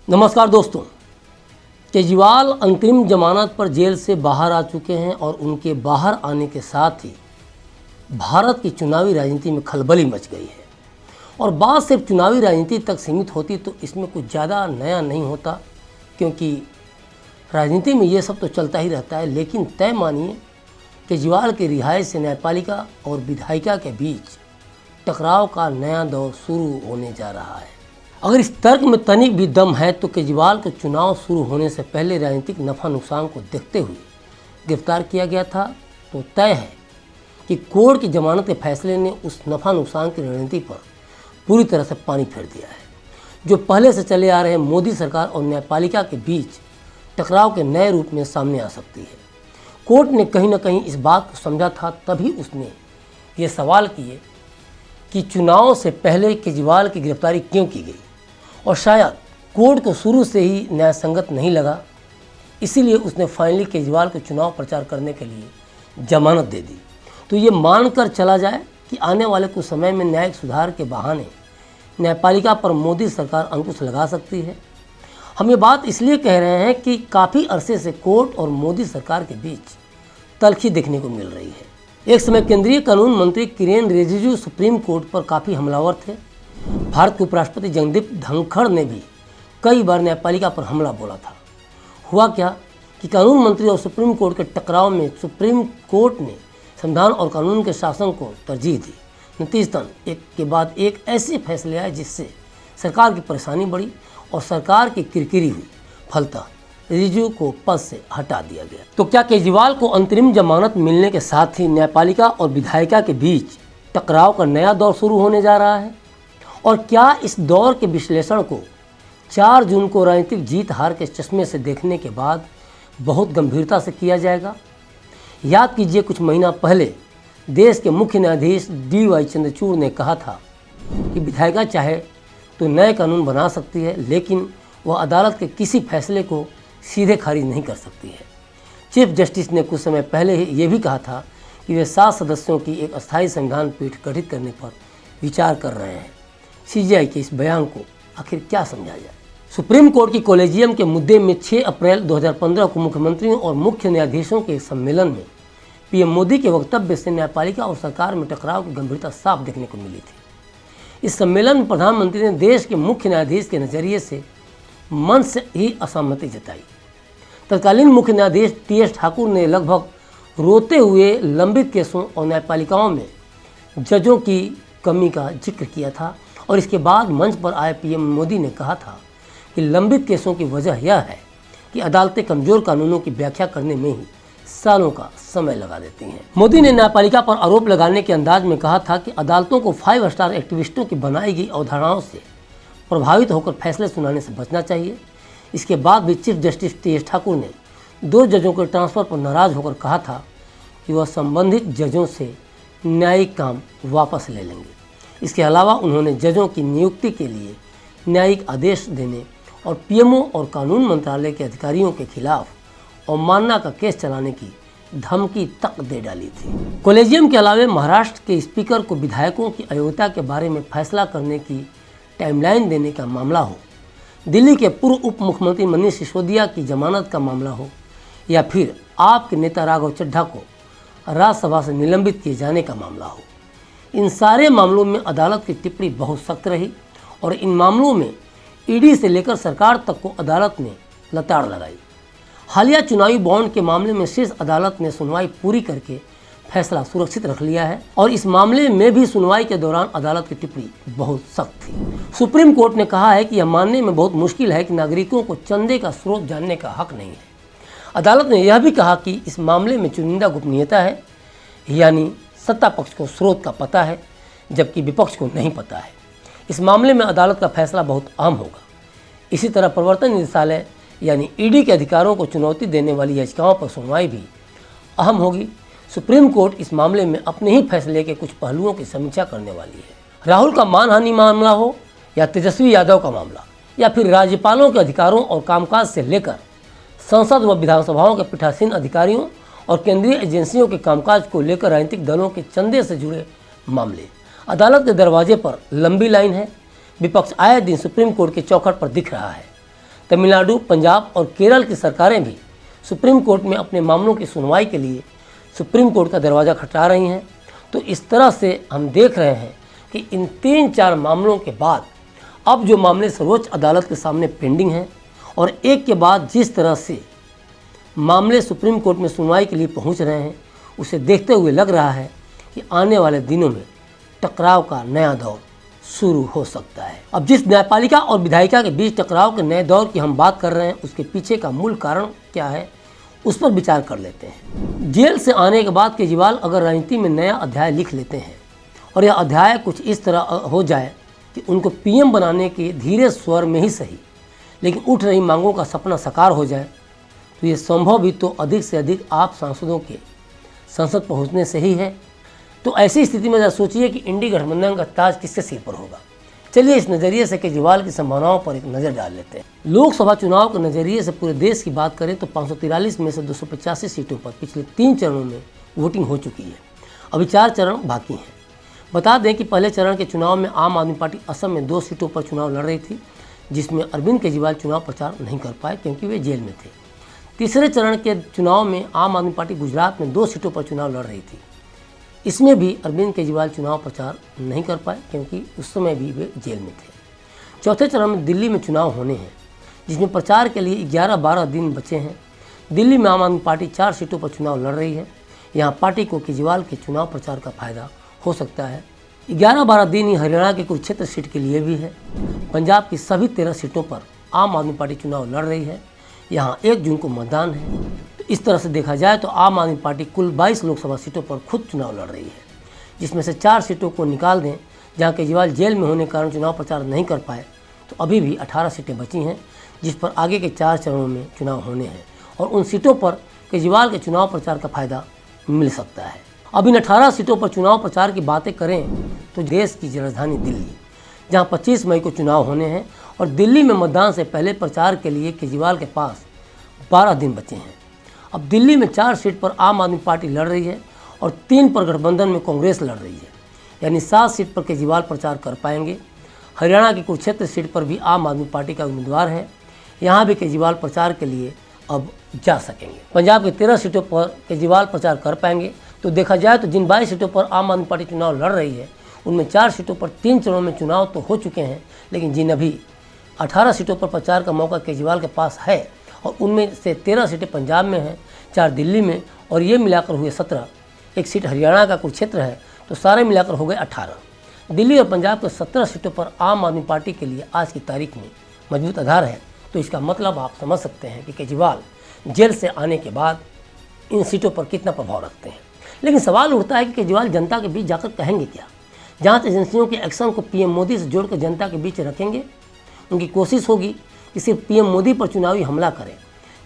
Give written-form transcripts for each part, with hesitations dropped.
नमस्कार दोस्तों, केजरीवाल अंतरिम जमानत पर जेल से बाहर आ चुके हैं और उनके बाहर आने के साथ ही भारत की चुनावी राजनीति में खलबली मच गई है। और बात सिर्फ चुनावी राजनीति तक सीमित होती तो इसमें कुछ ज़्यादा नया नहीं होता, क्योंकि राजनीति में ये सब तो चलता ही रहता है। लेकिन तय मानिए, केजरीवाल की रिहाई से न्यायपालिका और विधायिका के बीच टकराव का नया दौर शुरू होने जा रहा है। अगर इस तर्क में तनिक भी दम है तो केजरीवाल को चुनाव शुरू होने से पहले राजनीतिक नफा नुकसान को देखते हुए गिरफ्तार किया गया था, तो तय है कि कोर्ट की जमानत के फैसले ने उस नफा नुकसान की रणनीति पर पूरी तरह से पानी फेर दिया है, जो पहले से चले आ रहे मोदी सरकार और न्यायपालिका के बीच टकराव के नए रूप में सामने आ सकती है। कोर्ट ने कहीं ना कहीं इस बात को समझा था, तभी उसने ये सवाल किए कि चुनाव से पहले केजरीवाल की गिरफ्तारी क्यों की गई, और शायद कोर्ट को शुरू से ही न्यायसंगत नहीं लगा, इसीलिए उसने फाइनली केजरीवाल को चुनाव प्रचार करने के लिए जमानत दे दी। तो ये मानकर चला जाए कि आने वाले कुछ समय में न्यायिक सुधार के बहाने न्यायपालिका पर मोदी सरकार अंकुश लगा सकती है। हम ये बात इसलिए कह रहे हैं कि काफ़ी अरसे से कोर्ट और मोदी सरकार के बीच तल्खी देखने को मिल रही है। एक समय केंद्रीय कानून मंत्री किरेन रिजिजू सुप्रीम कोर्ट पर काफ़ी हमलावर थे। भारत के उपराष्ट्रपति जगदीप धनखड़ ने भी कई बार न्यायपालिका पर हमला बोला था। हुआ क्या कि कानून मंत्री और सुप्रीम कोर्ट के टकराव में सुप्रीम कोर्ट ने संविधान और कानून के शासन को तरजीह दी। नतीजतन एक के बाद एक ऐसे फैसले आए जिससे सरकार की परेशानी बढ़ी और सरकार की किरकिरी हुई। फलतः रिजिजू को पद से हटा दिया गया। तो क्या केजरीवाल को अंतरिम जमानत मिलने के साथ ही न्यायपालिका और विधायिका के बीच टकराव का नया दौर शुरू होने जा रहा है? और क्या इस दौर के विश्लेषण को 4 जून को राजनीतिक जीत हार के चश्मे से देखने के बाद बहुत गंभीरता से किया जाएगा? याद कीजिए, कुछ महीना पहले देश के मुख्य न्यायाधीश DY चंद्रचूड़ ने कहा था कि विधायिका चाहे तो नए कानून बना सकती है, लेकिन वह अदालत के किसी फैसले को सीधे खारिज नहीं कर सकती है। चीफ जस्टिस ने कुछ समय पहले ही ये भी कहा था कि वे 7 सदस्यों की एक अस्थायी संविधान पीठ गठित करने पर विचार कर रहे हैं। CJI के इस बयान को आखिर क्या समझा जाए? सुप्रीम कोर्ट की कॉलेजियम के मुद्दे में 6 अप्रैल 2015 को मुख्यमंत्रियों और मुख्य न्यायाधीशों के सम्मेलन में PM मोदी के वक्तव्य से न्यायपालिका और सरकार में टकराव की गंभीरता साफ देखने को मिली थी। इस सम्मेलन में प्रधानमंत्री ने देश के मुख्य न्यायाधीश के नज़रिए से मन से ही असहमति जताई। तत्कालीन मुख्य न्यायाधीश TS ठाकुर ने लगभग रोते हुए लंबित केसों और न्यायपालिकाओं में जजों की कमी का जिक्र किया था, और इसके बाद मंच पर आए PM मोदी ने कहा था कि लंबित केसों की वजह यह है कि अदालतें कमजोर कानूनों की व्याख्या करने में ही सालों का समय लगा देती हैं। मोदी ने न्यायपालिका पर आरोप लगाने के अंदाज में कहा था कि अदालतों को 5 स्टार एक्टिविस्टों की बनाई गई अवधारणाओं से प्रभावित होकर फैसले सुनाने से बचना चाहिए। इसके बाद भी चीफ जस्टिस TS ठाकुर ने 2 जजों के ट्रांसफ़र पर नाराज होकर कहा था कि वह संबंधित जजों से न्यायिक काम वापस ले लेंगे। इसके अलावा उन्होंने जजों की नियुक्ति के लिए न्यायिक आदेश देने और PMO और कानून मंत्रालय के अधिकारियों के खिलाफ अवमानना का केस चलाने की धमकी तक दे डाली थी। कॉलेजियम के अलावा महाराष्ट्र के स्पीकर को विधायकों की अयोग्यता के बारे में फैसला करने की टाइमलाइन देने का मामला हो, दिल्ली के पूर्व उप मुख्यमंत्री मनीष सिसोदिया की जमानत का मामला हो, या फिर आपके नेता राघव चड्ढा को राज्यसभा से निलंबित किए जाने का मामला हो, इन सारे मामलों में अदालत की टिप्पणी बहुत सख्त रही और इन मामलों में ED से लेकर सरकार तक को अदालत ने लताड़ लगाई। हालिया चुनावी बॉन्ड के मामले में शीर्ष अदालत ने सुनवाई पूरी करके फैसला सुरक्षित रख लिया है, और इस मामले में भी सुनवाई के दौरान अदालत की टिप्पणी बहुत सख्त थी। सुप्रीम कोर्ट ने कहा है कि यह मानने में बहुत मुश्किल है कि नागरिकों को चंदे का स्रोत जानने का हक नहीं है। अदालत ने यह भी कहा कि इस मामले में चुनिंदा गोपनीयता है, यानी सत्ता पक्ष को स्रोत का पता है जबकि विपक्ष को नहीं पता है। इस मामले में अदालत का फैसला बहुत अहम होगा। इसी तरह प्रवर्तन निदेशालय यानी ED के अधिकारों को चुनौती देने वाली याचिकाओं पर सुनवाई भी अहम होगी। सुप्रीम कोर्ट इस मामले में अपने ही फैसले के कुछ पहलुओं की समीक्षा करने वाली है। राहुल का मानहानि मामला हो या तेजस्वी यादव का मामला, या फिर राज्यपालों के अधिकारों और कामकाज से लेकर संसद व विधानसभाओं के पीठासीन अधिकारियों और केंद्रीय एजेंसियों के कामकाज को लेकर राजनीतिक दलों के चंदे से जुड़े मामले, अदालत के दरवाजे पर लंबी लाइन है। विपक्ष आए दिन सुप्रीम कोर्ट के चौखट पर दिख रहा है। तमिलनाडु, पंजाब और केरल की सरकारें भी सुप्रीम कोर्ट में अपने मामलों की सुनवाई के लिए सुप्रीम कोर्ट का दरवाज़ा खटखटा रही हैं। तो इस तरह से हम देख रहे हैं कि इन 3-4 मामलों के बाद अब जो मामले सर्वोच्च अदालत के सामने पेंडिंग हैं और एक के बाद जिस तरह से मामले सुप्रीम कोर्ट में सुनवाई के लिए पहुंच रहे हैं, उसे देखते हुए लग रहा है कि आने वाले दिनों में टकराव का नया दौर शुरू हो सकता है। अब जिस न्यायपालिका और विधायिका के बीच टकराव के नए दौर की हम बात कर रहे हैं, उसके पीछे का मूल कारण क्या है, उस पर विचार कर लेते हैं। जेल से आने के बाद केजरीवाल अगर राजनीति में नया अध्याय लिख लेते हैं और यह अध्याय कुछ इस तरह हो जाए कि उनको पीएम बनाने के धीरे स्वर में ही सही लेकिन उठ रही मांगों का सपना साकार हो जाए, तो ये संभव भी तो अधिक से अधिक आप सांसदों के संसद पहुंचने से ही है। तो ऐसी स्थिति में जरा सोचिए कि इंडी गठबंधन का ताज किसके सिर पर होगा। चलिए इस नज़रिए से केजरीवाल की संभावनाओं पर एक नज़र डाल लेते हैं। लोकसभा चुनाव के नज़रिए से पूरे देश की बात करें तो 543 में से 285 सीटों पर पिछले 3 चरणों में वोटिंग हो चुकी है। अभी 4 चरण बाकी हैं। बता दें कि पहले चरण के चुनाव में आम आदमी पार्टी असम में 2 सीटों पर चुनाव लड़ रही थी, जिसमें अरविंद केजरीवाल चुनाव प्रचार नहीं कर पाए क्योंकि वे जेल में थे। तीसरे चरण के चुनाव में आम आदमी पार्टी गुजरात में 2 सीटों पर चुनाव लड़ रही थी। इसमें भी अरविंद केजरीवाल चुनाव प्रचार नहीं कर पाए क्योंकि उस समय भी वे जेल में थे। चौथे चरण में दिल्ली में चुनाव होने हैं, जिसमें प्रचार के लिए 11-12 दिन बचे हैं। दिल्ली में आम आदमी पार्टी 4 सीटों पर चुनाव लड़ रही है। यहाँ पार्टी को केजरीवाल के चुनाव प्रचार का फायदा हो सकता है। 11-12 दिन ही हरियाणा के कुरुक्षेत्र सीट के लिए भी है। पंजाब की सभी 13 सीटों पर आम आदमी पार्टी चुनाव लड़ रही है। यहाँ 1 जून को मतदान है। इस तरह से देखा जाए तो आम आदमी पार्टी कुल 22 लोकसभा सीटों पर खुद चुनाव लड़ रही है, जिसमें से 4 सीटों को निकाल दें जहां केजरीवाल जेल में होने के कारण चुनाव प्रचार नहीं कर पाए, तो अभी भी 18 सीटें बची हैं जिस पर आगे के 4 चरणों में चुनाव होने हैं और उन सीटों पर केजरीवाल के चुनाव प्रचार का फायदा मिल सकता है। अब इन 18 सीटों पर चुनाव प्रचार की बातें करें तो देश की राजधानी दिल्ली, जहाँ 25 मई को चुनाव होने हैं और दिल्ली में मतदान से पहले प्रचार के लिए केजरीवाल के पास 12 दिन बचे हैं। अब दिल्ली में 4 सीट पर आम आदमी पार्टी लड़ रही है और 3 पर गठबंधन में कांग्रेस लड़ रही है, यानी 7 सीट पर केजरीवाल प्रचार कर पाएंगे। हरियाणा की कुरुक्षेत्र सीट पर भी आम आदमी पार्टी का उम्मीदवार है, यहाँ भी केजरीवाल प्रचार के लिए अब जा सकेंगे। पंजाब की 13 सीटों पर केजरीवाल प्रचार कर पाएंगे। तो देखा जाए तो जिन 22 सीटों पर आम आदमी पार्टी चुनाव लड़ रही है उनमें 4 सीटों पर 3 चरणों में चुनाव तो हो चुके हैं, लेकिन जिन अभी 18 सीटों पर प्रचार का मौका केजरीवाल के पास है और उनमें से 13 सीटें पंजाब में हैं, 4 दिल्ली में और ये मिलाकर हुए 17, 1 सीट हरियाणा का कुरुक्षेत्र है, तो सारे मिलाकर हो गए 18। दिल्ली और पंजाब के 17 सीटों पर आम आदमी पार्टी के लिए आज की तारीख में मजबूत आधार है। तो इसका मतलब आप समझ सकते हैं कि केजरीवाल जेल से आने के बाद इन सीटों पर कितना प्रभाव रखते हैं। लेकिन सवाल उठता है कि केजरीवाल जनता के बीच जाकर कहेंगे क्या। जांच एजेंसियों के एक्शन को पीएम मोदी से जोड़कर जनता के बीच रखेंगे। उनकी कोशिश होगी कि सिर्फ पीएम मोदी पर चुनावी हमला करें।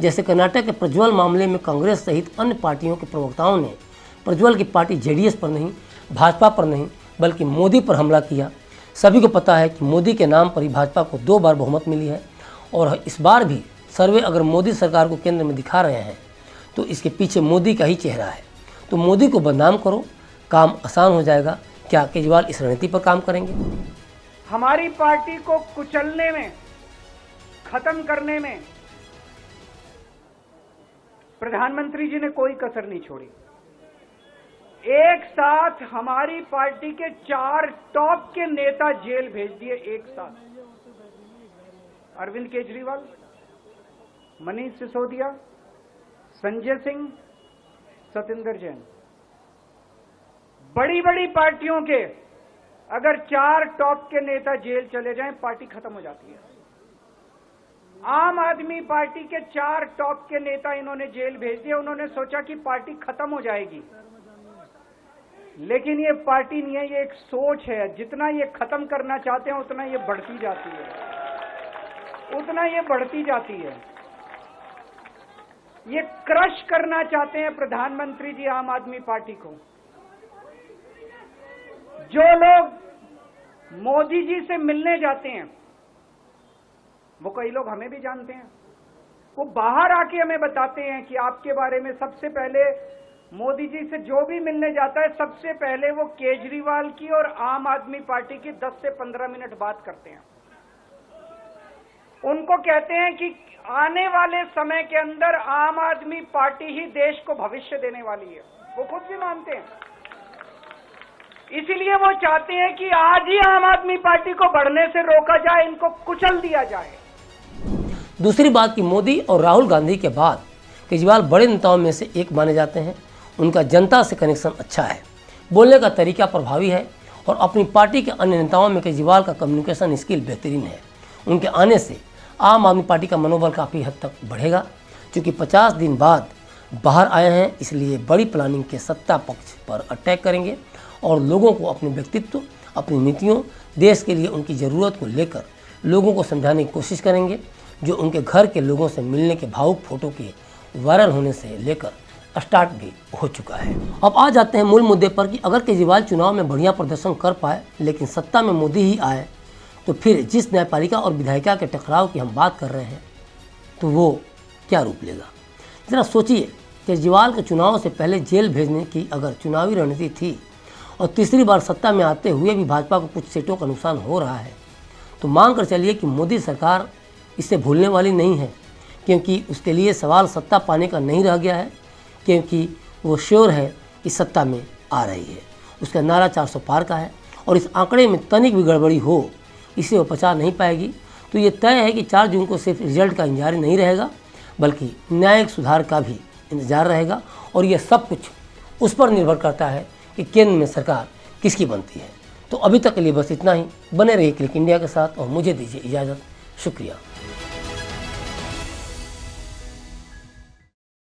जैसे कर्नाटक के प्रज्वल मामले में कांग्रेस सहित अन्य पार्टियों के प्रवक्ताओं ने प्रज्वल की पार्टी जेडीएस पर नहीं, भाजपा पर नहीं, बल्कि मोदी पर हमला किया। सभी को पता है कि मोदी के नाम पर ही भाजपा को 2 बार बहुमत मिली है और इस बार भी सर्वे अगर मोदी सरकार को केंद्र में दिखा रहे हैं तो इसके पीछे मोदी का ही चेहरा है। तो मोदी को बदनाम करो, काम आसान हो जाएगा। क्या केजरीवाल इस रणनीति पर काम करेंगे? हमारी पार्टी को कुचलने में, खत्म करने में प्रधानमंत्री जी ने कोई कसर नहीं छोड़ी। एक साथ हमारी पार्टी के 4 टॉप के नेता जेल भेज दिए एक साथ। अरविंद केजरीवाल, मनीष सिसोदिया, संजय सिंह, सतिंदर जैन। बड़ी बड़ी पार्टियों के अगर 4 टॉप के नेता जेल चले जाएं, पार्टी खत्म हो जाती है। आम आदमी पार्टी के 4 टॉप के नेता इन्होंने जेल भेज दिए। उन्होंने सोचा कि पार्टी खत्म हो जाएगी, लेकिन ये पार्टी नहीं है, ये एक सोच है। जितना ये खत्म करना चाहते हैं उतना ये बढ़ती जाती है, उतना ये बढ़ती जाती है। ये क्रश करना चाहते हैं प्रधानमंत्री जी आम आदमी पार्टी को। जो लोग मोदी जी से मिलने जाते हैं, वो कई लोग हमें भी जानते हैं, वो बाहर आके हमें बताते हैं कि आपके बारे में सबसे पहले मोदी जी से जो भी मिलने जाता है, सबसे पहले वो केजरीवाल की और आम आदमी पार्टी की 10 से 15 मिनट बात करते हैं। उनको कहते हैं कि आने वाले समय के अंदर आम आदमी पार्टी ही देश को भविष्य देने वाली है, वो खुद भी मानते हैं। इसीलिए वो चाहते हैं कि आज ही आम आदमी पार्टी को बढ़ने से रोका जाए, इनको कुचल दिया जाए। दूसरी बात कि मोदी और राहुल गांधी के बाद केजरीवाल बड़े नेताओं में से एक माने जाते हैं। उनका जनता से कनेक्शन अच्छा है, बोलने का तरीका प्रभावी है और अपनी पार्टी के अन्य नेताओं में केजरीवाल का कम्युनिकेशन स्किल बेहतरीन है। उनके आने से आम आदमी पार्टी का मनोबल काफ़ी हद तक बढ़ेगा। क्योंकि 50 दिन बाद बाहर आए हैं, इसलिए बड़ी प्लानिंग के सत्ता पक्ष पर अटैक करेंगे और लोगों को अपने व्यक्तित्व, अपनी नीतियों, देश के लिए उनकी ज़रूरत को लेकर लोगों को समझाने की कोशिश करेंगे, जो उनके घर के लोगों से मिलने के भावुक फोटो के वायरल होने से लेकर स्टार्ट भी हो चुका है। अब आ जाते हैं मूल मुद्दे पर कि अगर केजरीवाल चुनाव में बढ़िया प्रदर्शन कर पाए लेकिन सत्ता में मोदी ही आए तो फिर जिस न्यायपालिका और विधायिका के टकराव की हम बात कर रहे हैं तो वो क्या रूप लेगा। ज़रा सोचिए, केजरीवाल के चुनाव से पहले जेल भेजने की अगर चुनावी रणनीति थी और तीसरी बार सत्ता में आते हुए भी भाजपा को कुछ सीटों का नुकसान हो रहा है तो मान कर चलिए कि मोदी सरकार इसे भूलने वाली नहीं है, क्योंकि उसके लिए सवाल सत्ता पाने का नहीं रह गया है, क्योंकि वो श्योर है कि सत्ता में आ रही है। उसका नारा 400 पार का है और इस आंकड़े में तनिक भी गड़बड़ी हो इसे वो पचा नहीं पाएगी। तो ये तय है कि 4 जून को सिर्फ रिजल्ट का इंतजार नहीं रहेगा बल्कि न्यायिक सुधार का भी इंतजार रहेगा और ये सब कुछ उस पर निर्भर करता है कि केंद्र में सरकार किसकी बनती है। तो अभी तक के लिए बस इतना ही। बने रहिए क्लिक इंडिया के साथ और मुझे दीजिए इजाज़त। शुक्रिया।